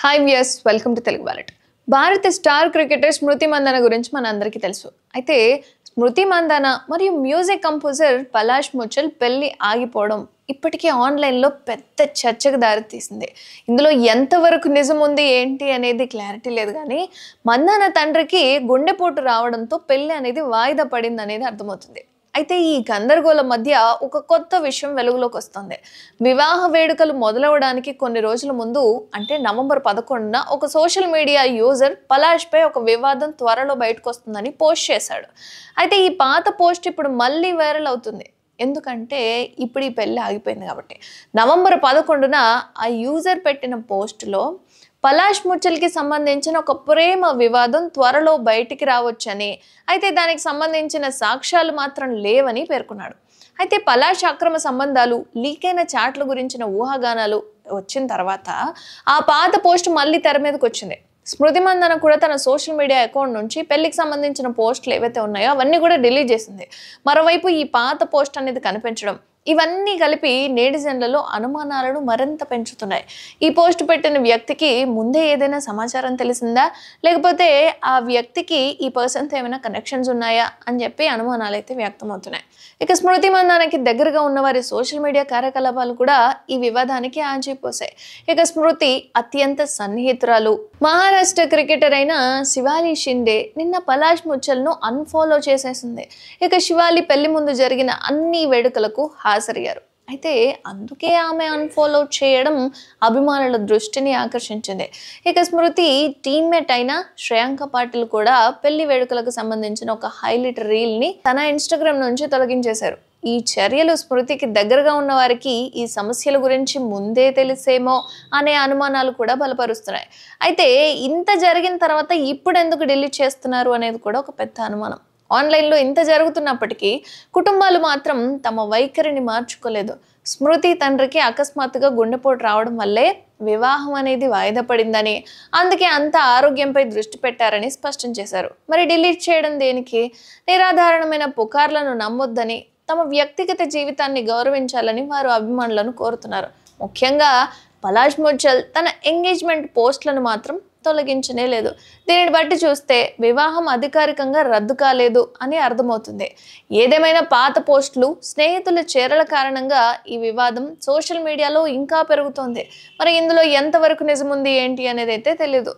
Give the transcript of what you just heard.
Hi viewers, welcome to Telugu wallet. భారత star cricketer స్మృతి మందన గురించి మనందరికీ తెలుసు. అయితే స్మృతి మందన మరియు మ్యూజిక్ కంపోజర్ పలాష్ ముచ్చల్ పెళ్లి ఆగిపోవడం ఇప్పటికీ ఆన్లైన్లో పెద్ద చర్చకు దారితీసింది. ఇందులో ఎంతవరకు నిజం ఉంది ఏంటి అనేది క్లారిటీ లేదు, కానీ మందన తండ్రికి గుండెపోటు రావడంతో పెళ్లి అనేది వాయిదా పడింది అనేది అర్థమవుతుంది. అయితే ఈ గందరగోళం మధ్య ఒక కొత్త విషయం వెలుగులోకి వస్తుంది. వివాహ వేడుకలు మొదలవడానికి కొన్ని రోజుల ముందు, అంటే నవంబర్ 11న ఒక సోషల్ మీడియా యూజర్ పలాష్పై ఒక వివాదం త్వరలో బయటకు వస్తుందని పోస్ట్ చేశాడు. అయితే ఈ పాత పోస్ట్ ఇప్పుడు మళ్ళీ వైరల్ అవుతుంది. ఎందుకంటే ఇప్పుడు ఈ పెళ్ళి ఆగిపోయింది కాబట్టి. నవంబర్ 11న ఆ యూజర్ పెట్టిన పోస్టులో పలాష్ ముచ్చల్కి సంబంధించిన ఒక ప్రేమ వివాదం త్వరలో బయటికి రావచ్చని, అయితే దానికి సంబంధించిన సాక్ష్యాలు మాత్రం లేవని పేర్కొన్నాడు. అయితే పలాష్ అక్రమ సంబంధాలు, లీకైన చాట్ల గురించిన ఊహాగానాలు వచ్చిన తర్వాత ఆ పాత పోస్ట్ మళ్ళీ తెర మీదకి వచ్చింది. స్మృతి మందన కూడా తన సోషల్ మీడియా అకౌంట్ నుంచి పెళ్లికి సంబంధించిన పోస్టులు ఏవైతే ఉన్నాయో అవన్నీ కూడా డిలీట్ చేసింది. మరోవైపు ఈ పాత పోస్ట్ అనేది కనిపించడం, ఇవన్నీ కలిపి నేటిజన్లలో అనుమానాలను మరింత పెంచుతున్నాయి. ఈ పోస్ట్ పెట్టిన వ్యక్తికి ముందే ఏదైనా సమాచారం తెలిసిందా, లేకపోతే ఆ వ్యక్తికి ఈ పర్సన్తో ఏమైనా కనెక్షన్స్ ఉన్నాయా అని చెప్పి అనుమానాలు అయితే వ్యక్తమవుతున్నాయి. ఇక స్మృతి మందనకి దగ్గరగా ఉన్న వారి సోషల్ మీడియా కార్యకలాపాలు కూడా ఈ వివాదానికి ఆంచిపోసాయి. ఇక స్మృతి అత్యంత సన్నిహితురాలు మహారాష్ట్ర క్రికెటర్ అయిన శివాలి షిండే నిన్న పలాష్ ముచ్చల్ను అన్ఫాలో చేసేసింది. ఇక శివాలి పెళ్లి ముందు జరిగిన అన్ని వేడుకలకు హాజరయ్యారు. అయితే అందుకే ఆమె అన్ఫాలో చేయడం అభిమానుల దృష్టిని ఆకర్షించింది. ఇక స్మృతి టీమ్మేట్ అయిన శ్రేయాంక పాటిల్ కూడా పెళ్లి వేడుకలకు సంబంధించిన ఒక హైలైట్ రీల్ని తన ఇన్స్టాగ్రామ్ నుంచి తొలగించేశారు. ఈ చర్యలు స్మృతికి దగ్గరగా ఉన్న వారికి ఈ సమస్యల గురించి ముందే తెలిసేమో అనే అనుమానాలు కూడా బలపరుస్తున్నాయి. అయితే ఇంత జరిగిన తర్వాత ఇప్పుడు ఎందుకు డిలీట్ చేస్తున్నారు అనేది కూడా ఒక పెద్ద అనుమానం. ఆన్లైన్లో ఇంత జరుగుతున్నప్పటికీ కుటుంబాలు మాత్రం తమ వైఖరిని మార్చుకోలేదు. స్మృతి తండ్రికి అకస్మాత్తుగా గుండెపోటు రావడం వల్లే వివాహం అనేది వాయిదా పడిందని, అందుకే అంత ఆరోగ్యంపై దృష్టి పెట్టారని స్పష్టం చేశారు. మరి డిలీట్ చేయడం దేనికి? నిరాధారణమైన పుకార్లను నమ్మొద్దని, తమ వ్యక్తిగత జీవితాన్ని గౌరవించాలని వారు అభిమానులను కోరుతున్నారు. ముఖ్యంగా పలాష్ ముచ్చల్ తన ఎంగేజ్మెంట్ పోస్టులను మాత్రం తొలగించనే లేదు. దీనిని బట్టి చూస్తే వివాహం అధికారికంగా రద్దు కాలేదు అని అర్థమవుతుంది. ఏదేమైనా పాత పోస్టులు, స్నేహితుల చేరల కారణంగా ఈ వివాదం సోషల్ మీడియాలో ఇంకా పెరుగుతోంది. మరి ఇందులో ఎంతవరకు నిజముంది ఏంటి అనేది అయితే తెలియదు.